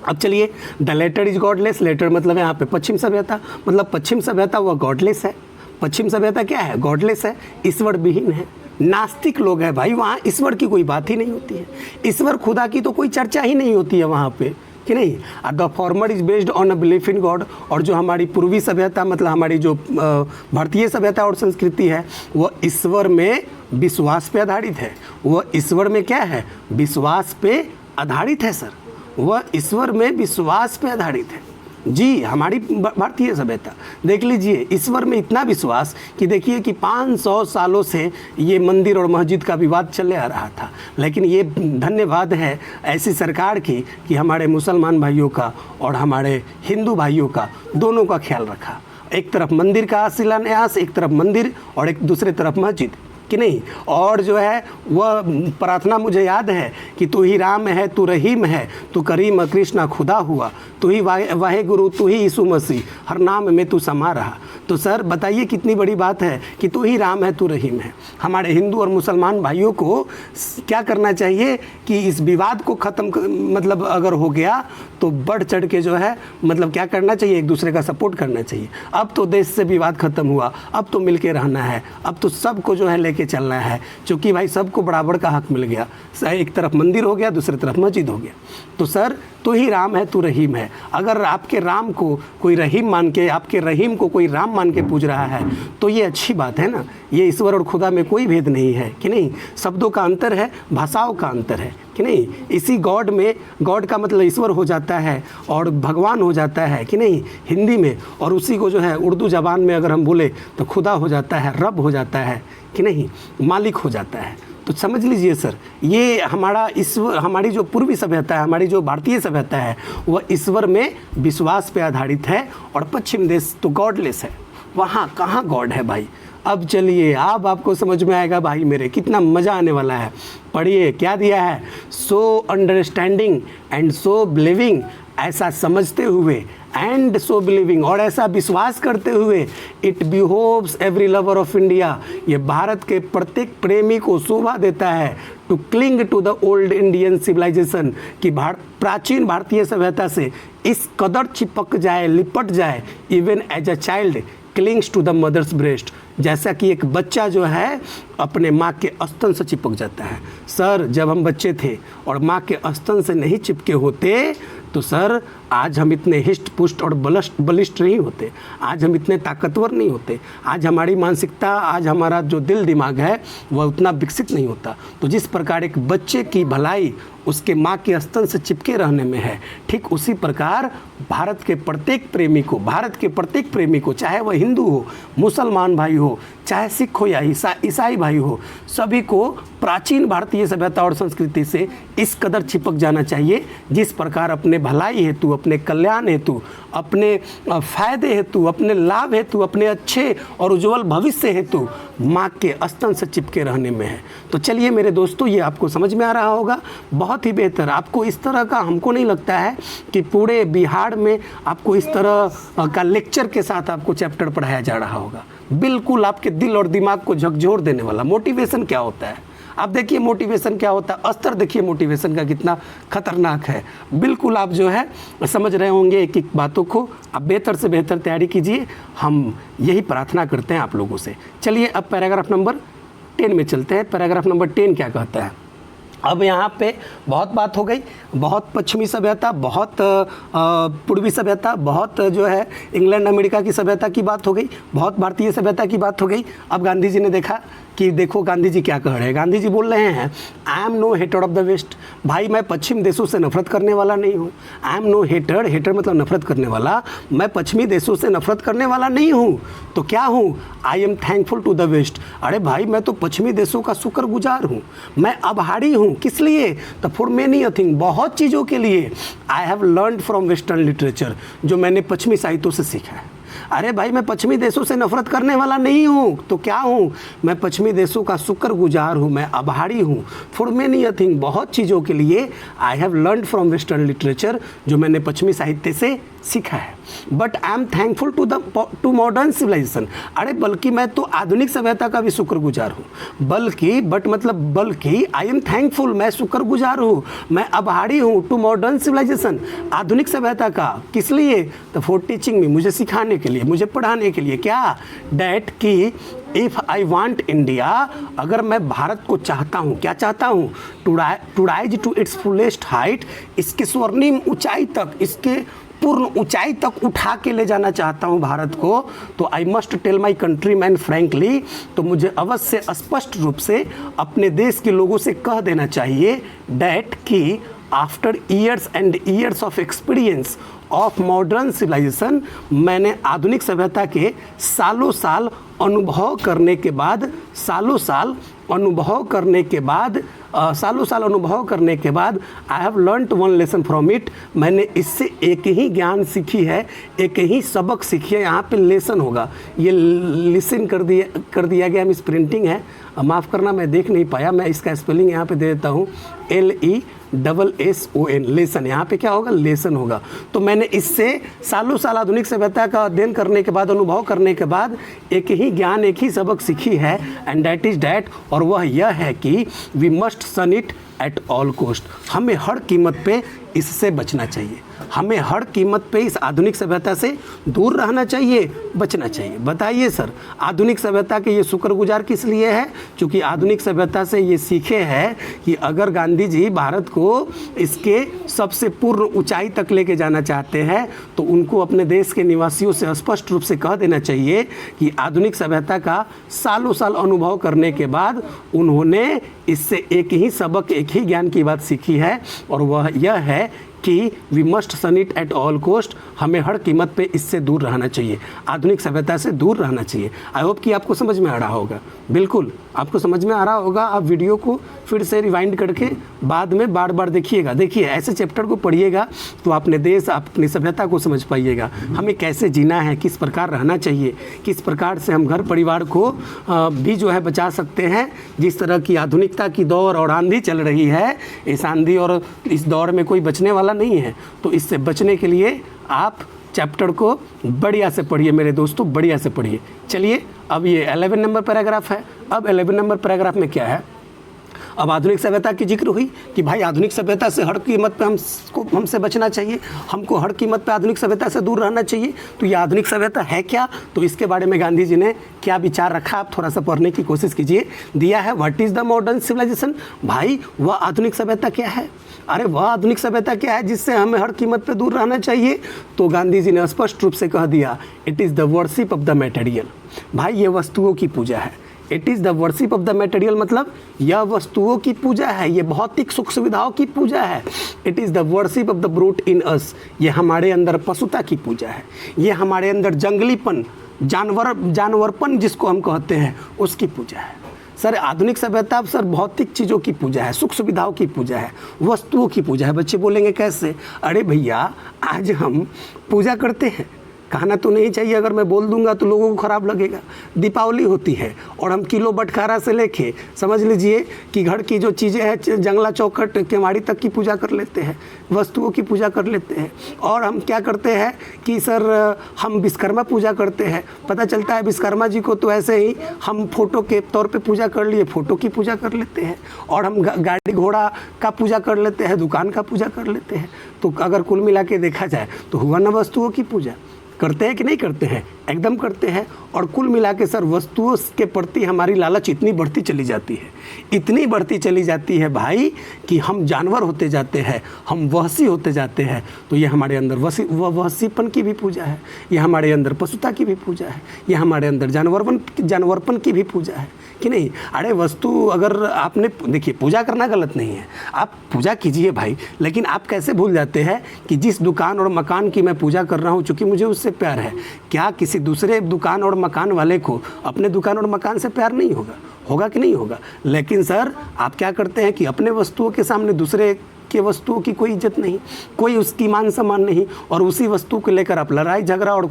अब चलिए, the latter is godless. Latter मतलब यहाँ पे पश्चिम सभ्यता, मतलब पश्चिम सभ्यता वह गॉडलेस है। पश्चिम सभ्यता क्या है? गॉडलेस है, ईश्वर विहीन है, नास्तिक लोग हैं भाई। वहाँ ईश्वर की कोई बात ही नहीं होती है, ईश्वर खुदा की तो कोई चर्चा ही नहीं होती है वहाँ पे, कि नहीं। The former is based on a belief in God. और जो हमारी पूर्वी सभ्यता, मतलब हमारी जो भारतीय सभ्यता और संस्कृति है, वह ईश्वर में विश्वास पे आधारित है। वह ईश्वर में क्या है? विश्वास पे आधारित है सर, वह ईश्वर में विश्वास पे आधारित है जी। हमारी भारतीय सभ्यता देख लीजिए, ईश्वर में इतना विश्वास कि देखिए कि 500 सालों से ये मंदिर और मस्जिद का विवाद चले आ रहा था। लेकिन ये धन्यवाद है ऐसी सरकार की कि हमारे मुसलमान भाइयों का और हमारे हिंदू भाइयों का, दोनों का ख्याल रखा। एक तरफ मंदिर का शिलान्यास, एक तरफ मंदिर और एक दूसरे तरफ मस्जिद, कि नहीं। और जो है वह प्रार्थना मुझे याद है कि तू ही राम है, तू रहीम है, तू करीम कृष्णा खुदा हुआ, तू ही वाहे गुरु, तू ही यीशु मसीह, हर नाम में तू समा रहा। तो सर बताइए कितनी बड़ी बात है कि तू ही राम है, तू रहीम है। हमारे हिंदू और मुसलमान भाइयों को क्या करना चाहिए कि इस विवाद को ख़त्म, मतलब अगर हो गया तो बढ़ चढ़ के जो है, मतलब क्या करना चाहिए? एक दूसरे का सपोर्ट करना चाहिए। अब तो देश से विवाद ख़त्म हुआ, अब तो मिल के रहना है, अब तो सबको जो है लेके चलना है, क्योंकि भाई सबको बराबर का हक मिल गया। एक तरफ मंदिर हो गया, दूसरी तरफ मस्जिद हो गया। तो सर तू ही राम है, तू रहीम है। अगर आपके राम को कोई रहीम मान के, आपके रहीम को कोई राम मान के पूज रहा है, तो ये अच्छी बात है ना। ये ईश्वर और खुदा में कोई भेद नहीं है, कि नहीं। शब्दों का अंतर है, भाषाओं का अंतर है, कि नहीं। इसी गॉड में, गॉड का मतलब ईश्वर हो जाता है और भगवान हो जाता है, कि नहीं, हिंदी में। और उसी को जो है उर्दू ज़बान में अगर हम बोले तो खुदा हो जाता है, रब हो जाता है, कि नहीं, मालिक हो जाता है। तो समझ लीजिए सर, ये हमारा ईश्वर, हमारी जो पूर्वी सभ्यता है, हमारी जो भारतीय सभ्यता है, वह ईश्वर में विश्वास पे आधारित है। और पश्चिम देश तो गॉडलेस है, वहाँ कहाँ गॉड है भाई। अब चलिए, अब आपको समझ में आएगा भाई मेरे, कितना मज़ा आने वाला है। पढ़िए क्या दिया है। So understanding and so believing, ऐसा समझते हुए, एंड सो बिलीविंग, और ऐसा विश्वास करते हुए, it behoves every lover of India, ये भारत के प्रत्येक प्रेमी को शोभा देता है, to cling to the old Indian civilisation, कि प्राचीन भारतीय सभ्यता से इस कदर चिपक जाए, लिपट जाए, even as a child clings to the mother's breast, जैसा कि एक बच्चा जो है अपने माँ के स्तन से चिपक जाता है। सर जब हम बच्चे थे और माँ के स्तन से नहीं चिपके होते, तो सर आज हम इतने हिष्ट पुष्ट और बलिष्ठ नहीं होते, आज हम इतने ताकतवर नहीं होते, आज हमारी मानसिकता, आज हमारा जो दिल दिमाग है वह उतना विकसित नहीं होता। तो जिस प्रकार एक बच्चे की भलाई उसके माँ के स्तन से चिपके रहने में है, ठीक उसी प्रकार भारत के प्रत्येक प्रेमी को, भारत के प्रत्येक प्रेमी को, चाहे वह हिंदू हो, मुसलमान भाई हो, चाहे सिख हो या ईसाई भाई हो, सभी को प्राचीन भारतीय सभ्यता और संस्कृति से इस कदर चिपक जाना चाहिए जिस प्रकार अपने भलाई हेतु, अपने कल्याण हेतु, अपने फायदे हेतु, अपने लाभ हेतु, अपने अच्छे और उज्जवल भविष्य हेतु माँ के स्तन से चिपके रहने में है। तो चलिए मेरे दोस्तों, ये आपको समझ में आ रहा होगा, बहुत ही बेहतर। आपको इस तरह का, हमको नहीं लगता है कि पूरे बिहार में आपको इस तरह का लेक्चर के साथ आपको चैप्टर पढ़ाया जा रहा होगा। बिल्कुल आपके दिल और दिमाग को झकझोर देने वाला। मोटिवेशन क्या होता है आप देखिए, मोटिवेशन क्या होता है, स्तर देखिए मोटिवेशन का कितना खतरनाक है। बिल्कुल आप जो है समझ रहे होंगे एक एक बातों को। आप बेहतर से बेहतर तैयारी कीजिए, हम यही प्रार्थना करते हैं आप लोगों से। चलिए अब पैराग्राफ नंबर 10 में चलते हैं। पैराग्राफ नंबर 10 क्या कहता है। अब यहाँ पे बहुत बात हो गई, बहुत पश्चिमी सभ्यता, बहुत पूर्वी सभ्यता, बहुत जो है इंग्लैंड अमेरिका की सभ्यता की बात हो गई, बहुत भारतीय सभ्यता की बात हो गई। अब गांधी जी ने देखा कि देखो गांधी जी क्या कह रहे हैं। गांधी जी बोल रहे हैं, I am no hater of the west. भाई मैं पश्चिम देशों से नफरत करने वाला नहीं हूँ। I am no hater, hater मतलब नफरत करने वाला। मैं पश्चिमी देशों से नफरत करने वाला नहीं हूँ। तो क्या हूँ? I am thankful to the west. अरे भाई मैं तो पश्चिमी देशों का शुक्रगुजार हूँ, मैं आभारी हूँ हूँ, किस लिए? तो फॉर मेनी अ थिंग, बहुत चीज़ों के लिए। I have learned from western literature, जो मैंने पश्चिमी साहित्यों से सीखा है। अरे भाई, मैं पश्चिमी देशों से नफरत करने वाला नहीं हूँ, तो क्या हूँ? मैं पश्चिमी देशों का शुक्रगुजार हूँ, मैं आभारी हूँ। फॉर मेनी अ थिंग, बहुत चीज़ों के लिए। I have learned from western literature, जो मैंने पश्चिमी साहित्य से सीखा है। But I am thankful to modern civilisation. अरे बल्कि मैं तो आधुनिक सभ्यता का भी शुक्रगुजार हूँ। बल्कि आई एम थैंकफुल, मैं शुक्रगुजार हूँ, मैं आभारी हूँ टू मॉडर्न सिविलाइजेशन, आधुनिक सभ्यता का। किस लिए? तो फॉर टीचिंग मी, मुझे सिखाने के लिए, मुझे पढ़ाने के लिए। क्या? डैट कि इफ़ आई वांट इंडिया, अगर मैं भारत को चाहता हूँ, क्या चाहता हूँ? To rise to its fullest height, इसके स्वर्णिम ऊंचाई तक, इसके पूर्ण ऊंचाई तक उठा के ले जाना चाहता हूँ भारत को, तो I must tell my countrymen frankly, तो मुझे अवश्य स्पष्ट रूप से अपने देश के लोगों से कह देना चाहिए डैट कि after years and years of experience of modern civilisation, मैंने आधुनिक सभ्यता के सालों साल अनुभव करने के बाद, सालों साल अनुभव करने के बाद आई have learned one lesson from it, मैंने इससे एक ही ज्ञान सीखी है, एक ही सबक सीखी है। यहाँ पे लेसन होगा, ये लिसन कर दिया गया, मिस प्रिंटिंग है, माफ़ करना, मैं देख नहीं पाया। मैं इसका स्पेलिंग यहाँ पे दे देता हूँ, LESSON, लेसन। यहाँ पे क्या होगा? लेसन होगा। तो मैंने इससे सालों साल आधुनिक सभ्यता का अध्ययन करने के बाद, अनुभव करने के बाद एक ही ज्ञान, एक ही सबक सीखी है, एंड डैट इज़ डैट, और वह यह है कि we must shun it at all cost, हमें हर कीमत पे इससे बचना चाहिए, हमें हर कीमत पे इस आधुनिक सभ्यता से दूर रहना चाहिए, बचना चाहिए। बताइए सर, आधुनिक सभ्यता के ये शुक्रगुजार किस लिए है? क्योंकि आधुनिक सभ्यता से ये सीखे हैं कि अगर गांधी जी भारत को इसके सबसे पूर्ण ऊंचाई तक लेके जाना चाहते हैं, तो उनको अपने देश के निवासियों से स्पष्ट रूप से कह देना चाहिए कि आधुनिक सभ्यता का सालों साल अनुभव करने के बाद उन्होंने इससे एक ही सबक, एक ही ज्ञान की बात सीखी है, और वह यह है कि we must shun it at all cost, हमें हर कीमत पे इससे दूर रहना चाहिए, आधुनिक सभ्यता से दूर रहना चाहिए। आई होप कि आपको समझ में आ रहा होगा, बिल्कुल आपको समझ में आ रहा होगा। आप वीडियो को फिर से रिवाइंड करके बाद में बार बार देखिएगा। देखिए, ऐसे चैप्टर को पढ़िएगा तो अपने देश, अपनी सभ्यता को समझ पाइएगा, हमें कैसे जीना है, किस प्रकार रहना चाहिए, किस प्रकार से हम घर परिवार को भी जो है बचा सकते हैं। जिस तरह की आधुनिकता की दौर और आंधी चल रही है, इस आंधी और इस दौर में कोई बचने वाला नहीं है, तो इससे बचने के लिए आप चैप्टर को बढ़िया से पढ़िए मेरे दोस्तों, बढ़िया से पढ़िए। चलिए, अब ये 11 नंबर पैराग्राफ है। अब 11 नंबर पैराग्राफ में क्या है? अब आधुनिक सभ्यता की जिक्र हुई कि भाई आधुनिक सभ्यता से हर कीमत पे हमसे बचना चाहिए, हमको हर कीमत पे आधुनिक सभ्यता से दूर रहना चाहिए। तो ये आधुनिक सभ्यता है क्या? तो इसके बारे में गांधी जी ने क्या विचार रखा, आप थोड़ा सा पढ़ने की कोशिश कीजिए। दिया है, what is the modern civilisation. भाई वह आधुनिक सभ्यता क्या है? अरे वह आधुनिक सभ्यता क्या है जिससे हमें हर कीमत पे दूर रहना चाहिए? तो गांधी जी ने स्पष्ट रूप से कह दिया, it is the worship of the material. भाई ये वस्तुओं की पूजा है। It is the worship of the material, मतलब यह वस्तुओं की पूजा है, ये भौतिक सुख सुविधाओं की पूजा है। It is the worship of the brute in us, ये हमारे अंदर पशुता की पूजा है, ये हमारे अंदर जंगलीपन, जानवरपन जिसको हम कहते हैं, उसकी पूजा है। सर आधुनिक सभ्यता सर भौतिक चीज़ों की पूजा है, सुख सुविधाओं की पूजा है, वस्तुओं की पूजा है। बच्चे बोलेंगे कैसे? अरे भैया, आज हम पूजा करते हैं, कहना तो नहीं चाहिए, अगर मैं बोल दूंगा तो लोगों को ख़राब लगेगा। दीपावली होती है और हम किलो बटखारा से लेके समझ लीजिए कि घर की जो चीज़ें हैं, जंगला चौखट केवाड़ी तक की पूजा कर लेते हैं, वस्तुओं की पूजा कर लेते हैं। और हम क्या करते हैं कि सर हम विश्वकर्मा पूजा करते हैं। पता चलता है विश्वकर्मा जी को तो ऐसे ही हम फोटो के तौर पे पूजा कर लिए, फ़ोटो की पूजा कर लेते हैं। और हम गाड़ी घोड़ा का पूजा कर लेते हैं, दुकान का पूजा कर लेते हैं। तो अगर कुल मिला के देखा जाए तो हुआ ना वस्तुओं की पूजा। करते हैं कि नहीं करते हैं? एकदम करते हैं। और कुल मिला के सर वस्तुओं के प्रति हमारी लालच इतनी बढ़ती चली जाती है, इतनी बढ़ती चली जाती है भाई कि हम जानवर होते जाते हैं, हम वहसी होते जाते हैं। तो ये हमारे अंदर वहसीपन की भी पूजा है, ये हमारे अंदर पशुता की भी पूजा है, ये हमारे अंदर जानवरपन की भी पूजा है कि नहीं? अरे वस्तु अगर आपने देखिए, पूजा करना गलत नहीं है, आप पूजा कीजिए भाई, लेकिन आप कैसे भूल जाते हैं कि जिस दुकान और मकान की मैं पूजा कर रहा हूँ, चूँकि मुझे उससे प्यार है, क्या किसी दूसरे दुकान और मकान वाले को अपने दुकान और मकान से प्यार नहीं होगा? होगा कि नहीं होगा। लेकिन सर आप क्या करते हैं कि अपने वस्तुओं के सामने दूसरे के वस्तुओं की कोई इज्जत नहीं, कोई उसकी मान सम्मान नहीं, और उसी वस्तु को लेकर आप लड़ाई झगड़ा और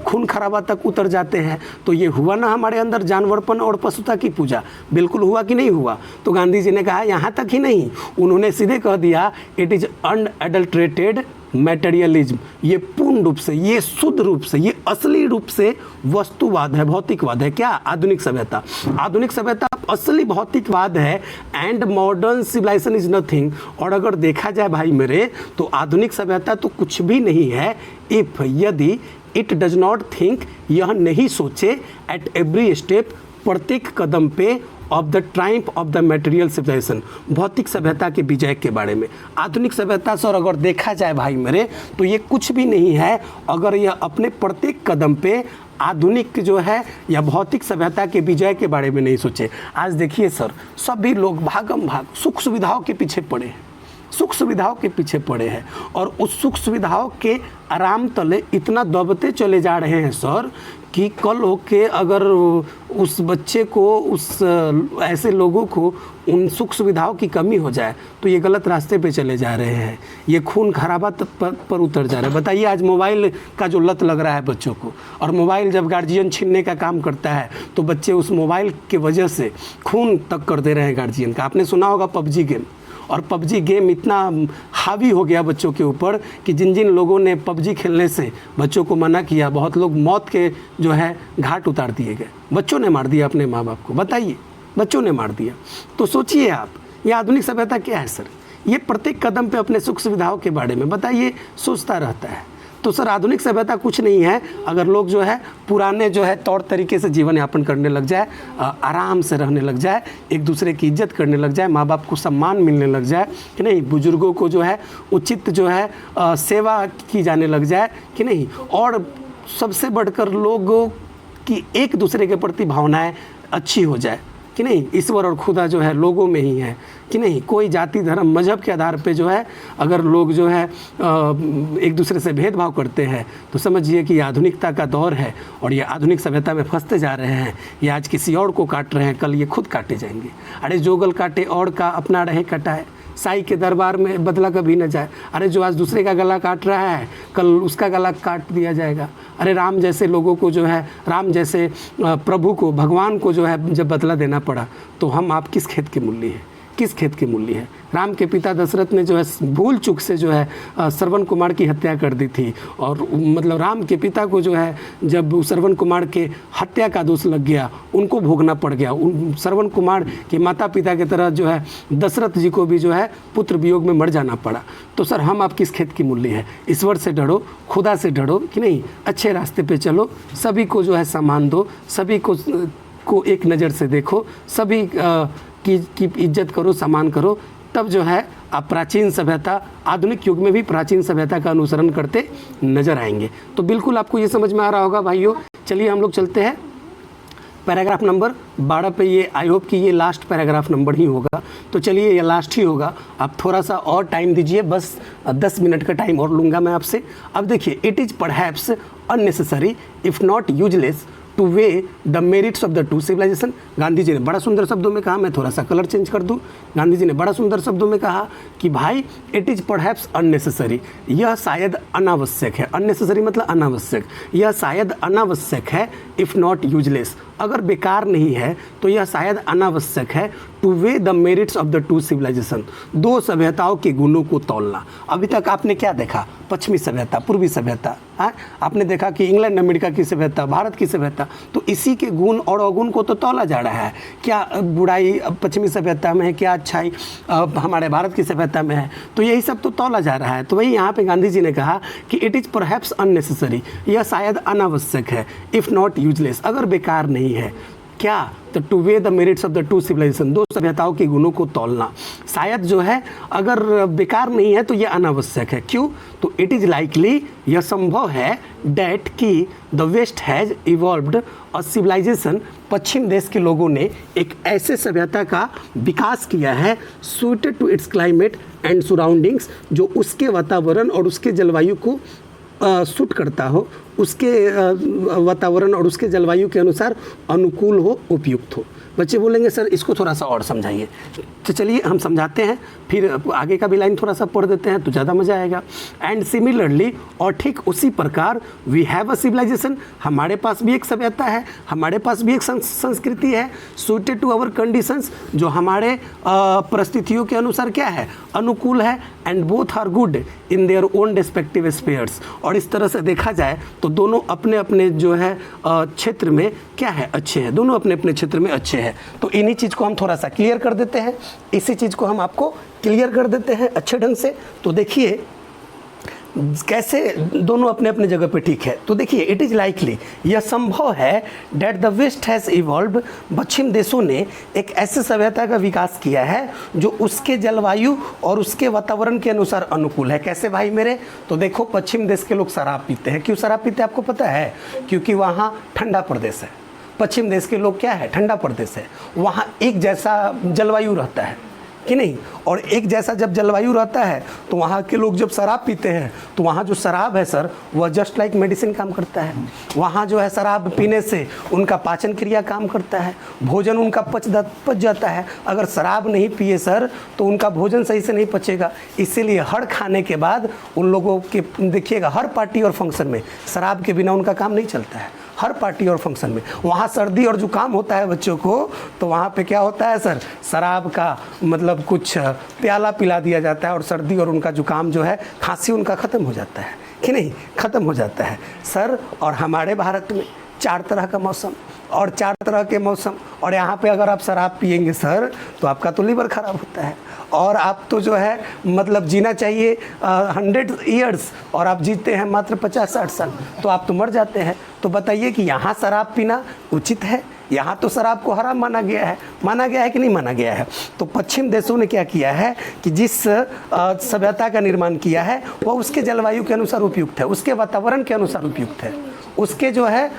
खून खराबा तक उतर जाते हैं। तो ये हुआ ना हमारे अंदर जानवरपन और पशुता की पूजा, बिल्कुल हुआ कि नहीं हुआ। तो गांधी जी ने कहा यहाँ तक ही नहीं, उन्होंने सीधे कह दिया इट इज़ अनएडल्ट्रेटेड मैटेरियलिज्म, ये पूर्ण रूप से, ये शुद्ध रूप से, ये असली रूप से वस्तुवाद है, भौतिकवाद है। क्या? आधुनिक सभ्यता। आधुनिक सभ्यता असली भौतिकवाद है। And modern civilisation is nothing. और अगर देखा जाए भाई मेरे, तो आधुनिक सभ्यता तो कुछ भी नहीं है इफ, यदि इट डज नॉट थिंक, यह नहीं सोचे एट एवरी स्टेप, प्रत्येक कदम पे, of the triumph of the material civilisation, भौतिक सभ्यता के विजय के बारे में। आधुनिक सभ्यता सर अगर देखा जाए भाई मेरे, तो ये कुछ भी नहीं है अगर यह अपने प्रत्येक कदम पे आधुनिक जो है या भौतिक सभ्यता के विजय के बारे में नहीं सोचे। आज देखिए सर, सभी लोग भागम भाग सुख सुविधाओं के पीछे पड़े हैं, सुख सुविधाओं के पीछे पड़े हैं, और उस सुख सुविधाओं के आराम तले इतना दबते चले जा रहे हैं सर कि कल होके अगर उस बच्चे को, उस ऐसे लोगों को उन सुख सुविधाओं की कमी हो जाए तो ये गलत रास्ते पे चले जा रहे हैं, ये खून खराबा पर उतर जा रहा है। बताइए आज मोबाइल का जो लत लग रहा है बच्चों को, और मोबाइल जब गार्जियन छीनने का काम करता है तो बच्चे उस मोबाइल के वजह से खून तक कर दे रहे हैं गार्जियन का। आपने सुना होगा पबजी गेम, और पबजी गेम इतना हावी हो गया बच्चों के ऊपर कि जिन जिन लोगों ने पबजी खेलने से बच्चों को मना किया, बहुत लोग मौत के जो है घाट उतार दिए गए। बच्चों ने मार दिया अपने माँ बाप को, बताइए, बच्चों ने मार दिया। तो सोचिए आप, ये आधुनिक सभ्यता क्या है सर? ये प्रत्येक कदम पे अपने सुख सुविधाओं के बारे में बताइए सोचता रहता है। तो सर आधुनिक सभ्यता कुछ नहीं है अगर लोग जो है पुराने जो है तौर तरीके से जीवन यापन करने लग जाए, आराम से रहने लग जाए, एक दूसरे की इज्जत करने लग जाए, माँ बाप को सम्मान मिलने लग जाए कि नहीं, बुजुर्गों को जो है उचित जो है सेवा की जाने लग जाए कि नहीं, और सबसे बढ़कर लोगों की एक दूसरे के प्रति भावनाएं अच्छी हो जाए कि नहीं, ईश्वर और खुदा जो है लोगों में ही है कि नहीं, कोई जाति धर्म मजहब के आधार पे जो है अगर लोग जो है एक दूसरे से भेदभाव करते हैं तो समझिए कि ये आधुनिकता का दौर है और ये आधुनिक सभ्यता में फंसते जा रहे हैं। ये आज किसी और को काट रहे हैं, कल ये खुद काटे जाएंगे। अरे जो गल काटे और का अपना रहे कटाए, साई के दरबार में बदला कभी न जाए। अरे जो आज दूसरे का गला काट रहा है कल उसका गला काट दिया जाएगा। अरे राम जैसे लोगों को जो है, राम जैसे प्रभु को, भगवान को जो है जब बदला देना पड़ा तो हम आप किस खेत के मूल्य हैं, किस खेत के मूल्य है? राम के पिता दशरथ ने जो है भूल चूक से जो है श्रवण कुमार की हत्या कर दी थी, और मतलब राम के पिता को जो है जब श्रवण कुमार के हत्या का दोष लग गया उनको भोगना पड़ गया। उन श्रवण कुमार के माता पिता की तरह जो है दशरथ जी को भी जो है पुत्र वियोग में मर जाना पड़ा। तो सर हम आप किस खेत की मूल्य है? ईश्वर से डरो, खुदा से डरो कि नहीं, अच्छे रास्ते पे चलो, सभी को जो है सम्मान दो, सभी को एक नज़र से देखो, सभी की इज्जत करो, सम्मान करो, तब जो है आप प्राचीन सभ्यता, आधुनिक युग में भी प्राचीन सभ्यता का अनुसरण करते नजर आएंगे। तो बिल्कुल आपको ये समझ में आ रहा होगा भाइयों। चलिए हम लोग चलते हैं पैराग्राफ नंबर 12 पे। ये आई होप कि ये लास्ट पैराग्राफ नंबर ही होगा, तो चलिए ये लास्ट ही होगा। आप थोड़ा सा और टाइम दीजिए, बस 10 मिनट का टाइम और लूँगा मैं आपसे। अब देखिए, it is perhaps unnecessary if not useless to weigh the merits of the two civilisation. Gandhi ji ने बड़ा सुंदर शब्दों में कहा, मैं थोड़ा सा कलर चेंज कर दूं, गांधी जी ने बड़ा सुंदर शब्दों में कहा कि भाई इट इज़ परहैप्स अननेसेसरी, यह शायद अनावश्यक है। अननेसेसरी मतलब अनावश्यक, यह शायद अनावश्यक है, इफ़ नॉट यूजलेस, अगर बेकार नहीं है तो यह शायद अनावश्यक है, to weigh the merits of the two civilisation, दो सभ्यताओं के गुणों को तौलना। अभी तक आपने क्या देखा? पश्चिमी सभ्यता, पूर्वी सभ्यता, आपने देखा कि इंग्लैंड अमेरिका की सभ्यता, भारत की सभ्यता, तो इसी के गुण और अवगुण को तो तौला जा रहा है। क्या बुराई पश्चिमी सभ्यता में है, क्या अच्छाई हमारे भारत की सभ्यता में है, तो यही सब तो तौला जा रहा है। तो वही यहाँ पे गांधी जी ने कहा कि इट इज़ परहैप्स अननेसेसरी, यह शायद अनावश्यक है, इफ़ नॉट यूजलेस, अगर बेकार नहीं है। क्या? तो to weigh the merits of the two civilisation, दो सभ्यताओं के गुणों को तौलना शायद जो है अगर बेकार नहीं है तो यह अनावश्यक है। क्यों? तो इट इज़ लाइकली, यह संभव है, डैट कि the West has evolved a civilisation, पश्चिम देश के लोगों ने एक ऐसे सभ्यता का विकास किया है, suited to its climate and surroundings, जो उसके वातावरण और उसके जलवायु को सूट करता हो, उसके वातावरण और उसके जलवायु के अनुसार अनुकूल हो, उपयुक्त हो। बच्चे बोलेंगे सर इसको थोड़ा सा और समझाइए, तो चलिए हम समझाते हैं, फिर आगे का भी लाइन थोड़ा सा पढ़ देते हैं तो ज़्यादा मज़ा आएगा। एंड सिमिलरली, और ठीक उसी प्रकार, वी हैव अ सिविलाइजेशन, हमारे पास भी एक सभ्यता है, हमारे पास भी एक संस्कृति है, सुटेड टू आवर कंडीशंस, जो हमारे परिस्थितियों के अनुसार क्या है, अनुकूल है। And both are good in their own respective spheres, और इस तरह से देखा जाए तो दोनों अपने अपने जो है क्षेत्र में क्या है, अच्छे हैं, दोनों अपने अपने क्षेत्र में अच्छे हैं। तो इन्हीं चीज़ को हम थोड़ा सा क्लियर कर देते हैं, इसी चीज़ को हम आपको क्लियर कर देते हैं अच्छे ढंग से। तो देखिए कैसे दोनों अपने अपने जगह पे ठीक है। तो देखिए, इट इज़ लाइकली, यह संभव है, that the West has evolve, पश्चिम देशों ने एक ऐसे सभ्यता का विकास किया है जो उसके जलवायु और उसके वातावरण के अनुसार अनुकूल है। कैसे भाई मेरे? तो देखो, पश्चिम देश के लोग शराब पीते हैं। क्यों शराब पीते हैं आपको पता है? क्योंकि वहाँ ठंडा प्रदेश है। पश्चिम देश के लोग क्या है, ठंडा प्रदेश है, वहाँ एक जैसा जलवायु रहता है कि नहीं, और एक जैसा जब जलवायु रहता है तो वहाँ के लोग जब शराब पीते हैं तो वहाँ जो शराब है सर, वह जस्ट लाइक मेडिसिन काम करता है। वहाँ जो है शराब पीने से उनका पाचन क्रिया काम करता है, भोजन उनका पच जाता है। अगर शराब नहीं पिए सर तो उनका भोजन सही से नहीं पचेगा। इसीलिए हर खाने के बाद उन लोगों के, देखिएगा, हर पार्टी और फंक्शन में शराब के बिना उनका काम नहीं चलता है, हर पार्टी और फंक्शन में। वहाँ सर्दी और जुकाम होता है बच्चों को, तो वहाँ पे क्या होता है सर, शराब का मतलब कुछ प्याला पिला दिया जाता है और सर्दी और उनका जुकाम जो है, खांसी उनका ख़त्म हो जाता है कि नहीं, ख़त्म हो जाता है सर। और हमारे भारत में 4 तरह का मौसम और 4 तरह के मौसम, और यहाँ पे अगर आप शराब पिएंगे सर तो आपका तो लीवर ख़राब होता है, और आप तो जो है मतलब जीना चाहिए 100 ईयर्स और आप जीते हैं मात्र 50-60 साल, तो आप तो मर जाते हैं। तो बताइए कि यहाँ शराब पीना उचित है? यहाँ तो शराब को हराम माना गया है कि नहीं माना गया है? तो पश्चिम देशों ने क्या किया है कि जिस सभ्यता का निर्माण किया है वह उसके जलवायु के अनुसार उपयुक्त है, उसके वातावरण के अनुसार उपयुक्त है, उसके जो है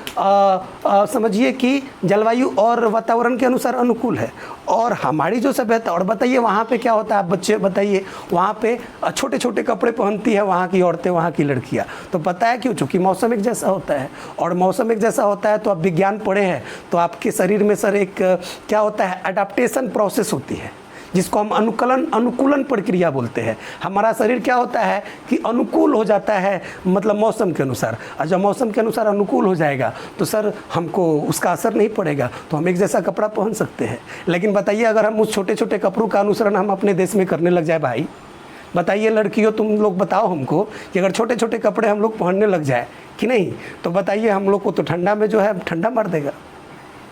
समझिए कि जलवायु और वातावरण के अनुसार अनुकूल है। और हमारी जो सभ्यता, और बताइए वहाँ पे क्या होता है, आप बच्चे बताइए, वहाँ पे छोटे छोटे कपड़े पहनती है वहाँ की औरतें, वहाँ की लड़कियाँ। तो पता है क्यों? चूँकि मौसम एक जैसा होता है, और मौसम एक जैसा होता है तो आप विज्ञान पढ़े हैं, तो आपके शरीर में सर एक क्या होता है, अडाप्टेशन प्रोसेस होती है, जिसको हम अनुकूलन प्रक्रिया बोलते हैं। हमारा शरीर क्या होता है कि अनुकूल हो जाता है, मतलब मौसम के अनुसार। और जब मौसम के अनुसार अनुकूल हो जाएगा तो सर हमको उसका असर नहीं पड़ेगा, तो हम एक जैसा कपड़ा पहन सकते हैं। लेकिन बताइए, अगर हम उस छोटे छोटे कपड़ों का अनुसरण हम अपने देश में करने लग जाए भाई, बताइए लड़कियों, तुम लोग बताओ हमको कि अगर छोटे छोटे कपड़े हम लोग पहनने लग जाए कि नहीं, तो बताइए हम लोग को तो ठंडा में जो है ठंडा मार देगा।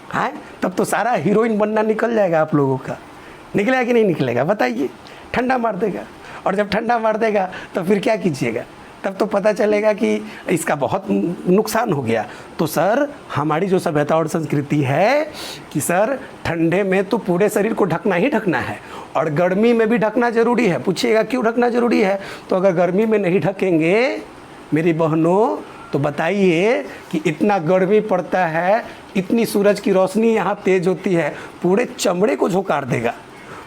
हाँ, तब तो सारा हीरोइन बनना निकल जाएगा आप लोगों का। निकलेगा कि नहीं निकलेगा? बताइए, ठंडा मार देगा। और जब ठंडा मार देगा तो फिर क्या कीजिएगा? तब तो पता चलेगा कि इसका बहुत नुकसान हो गया। तो सर हमारी जो सभ्यता और संस्कृति है कि सर ठंडे में तो पूरे शरीर को ढकना ही ढकना है, और गर्मी में भी ढकना ज़रूरी है। पूछिएगा क्यों ढकना ज़रूरी है? तो अगर गर्मी में नहीं ढकेंगे मेरी बहनों, तो बताइए कि इतना गर्मी पड़ता है, इतनी सूरज की रोशनी यहाँ तेज़ होती है, पूरे चमड़े को झोंकार देगा,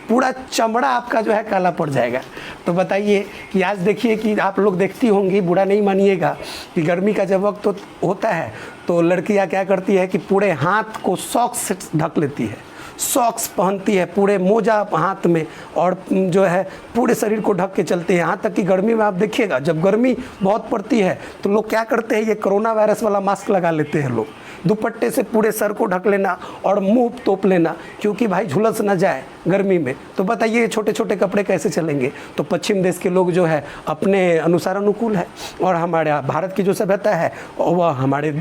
पूरा चमड़ा आपका जो है काला पड़ जाएगा। तो बताइए कि आज देखिए कि आप लोग देखती होंगी, बुरा नहीं मानिएगा, कि गर्मी का जब वक्त होता है तो लड़कियां क्या करती है कि पूरे हाथ को सॉक्स से ढक लेती है, सॉक्स पहनती है, पूरे मोजा हाथ में, और जो है पूरे शरीर को ढक के चलते हैं। यहाँ तक कि गर्मी में आप देखिएगा, जब गर्मी बहुत पड़ती है तो लोग क्या करते हैं, ये कोरोना वायरस वाला मास्क लगा लेते हैं लोग, दुपट्टे से पूरे सर को ढक लेना और मुंह तोप लेना, क्योंकि भाई झुलस ना जाए गर्मी में। तो बताइए छोटे छोटे कपड़े कैसे चलेंगे? तो पश्चिम देश के लोग जो है अपने अनुसार अनुकूल है, और हमारे भारत की जो सभ्यता है वह हमारे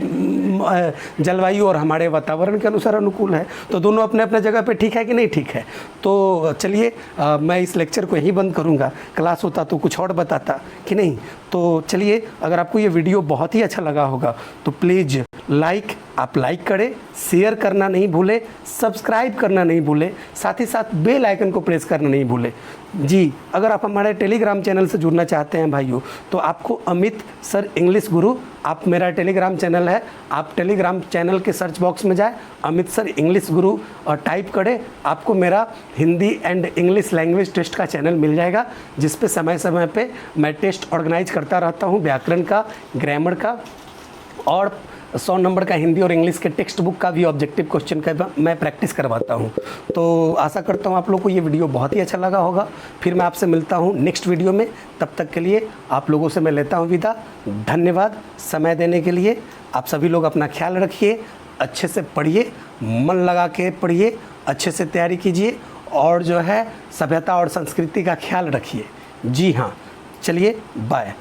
जलवायु और हमारे वातावरण के अनुसार अनुकूल है। तो दोनों अपने अपने जगह पे ठीक है कि नहीं ठीक है? तो चलिए मैं इस लेक्चर को यहीं बंद करूँगा। क्लास होता तो कुछ और बताता कि नहीं। तो चलिए, अगर आपको ये वीडियो बहुत ही अच्छा लगा होगा तो प्लीज़ आप लाइक करें, शेयर करना नहीं भूलें, सब्सक्राइब करना नहीं भूलें, साथ ही साथ बेल आइकन को प्रेस करना नहीं भूलें। जी, अगर आप हमारे टेलीग्राम चैनल से जुड़ना चाहते हैं भाइयों, तो आपको अमित सर इंग्लिश गुरु, आप मेरा टेलीग्राम चैनल है, आप टेलीग्राम चैनल के सर्च बॉक्स में जाए, अमित सर इंग्लिश गुरु और टाइप करें, आपको मेरा Hindi and English language test का चैनल मिल जाएगा, जिस पे समय समय पे मैं टेस्ट ऑर्गेनाइज करता रहता हूँ, व्याकरण का, ग्रामर का, और 100 नंबर का हिंदी और इंग्लिश के टेक्स्ट बुक का भी ऑब्जेक्टिव क्वेश्चन का मैं प्रैक्टिस करवाता हूँ। तो आशा करता हूँ आप लोग को ये वीडियो बहुत ही अच्छा लगा होगा। फिर मैं आपसे मिलता हूँ नेक्स्ट वीडियो में। तब तक के लिए आप लोगों से मैं लेता हूँ विदा। धन्यवाद समय देने के लिए। आप सभी लोग अपना ख्याल रखिए, अच्छे से पढ़िए, मन लगा के पढ़िए, अच्छे से तैयारी कीजिए और जो है सभ्यता और संस्कृति का ख्याल रखिए। जी हाँ, चलिए बाय।